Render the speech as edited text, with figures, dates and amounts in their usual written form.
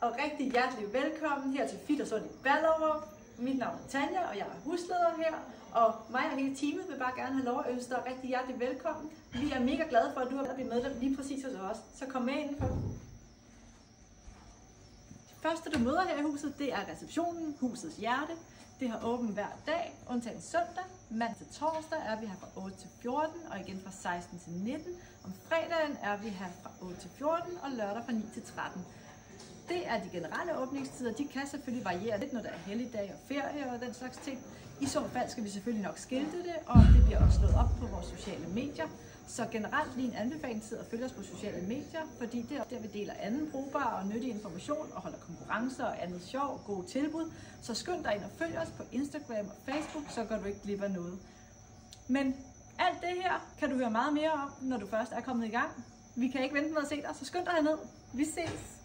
og rigtig hjertelig velkommen her til Fit og Sund i Ballerup. Mit navn er Tanja, og jeg er husleder her. Og mig og hele teamet vil bare gerne have lov at ønske dig rigtig hjertelig velkommen. Vi er mega glade for, at du har blivet medlem lige præcis hos os. Så kom med indenfor. Det første du møder her i huset, det er receptionen, husets hjerte. Det har åbent hver dag, undtagen søndag. Mandag til torsdag er vi her fra 8 til 14, og igen fra 16 til 19. Om fredagen er vi her fra 8 til 14, og lørdag fra 9 til 13. Det er de generelle åbningstider. De kan selvfølgelig variere lidt, når der er helligdag og ferie og den slags ting. I så fald skal vi selvfølgelig nok skilte det, og det bliver også slået op på vores sociale medier. Så generelt lige en anbefaling til at følge os på sociale medier, fordi det er der, vi deler anden brugbar og nyttig information og holder konkurrencer og andet sjov og gode tilbud. Så skynd dig ind og følg os på Instagram og Facebook, så går du ikke glip af noget. Men alt det her kan du høre meget mere om, når du først er kommet i gang. Vi kan ikke vente med at se dig, så skynd dig herned. Vi ses!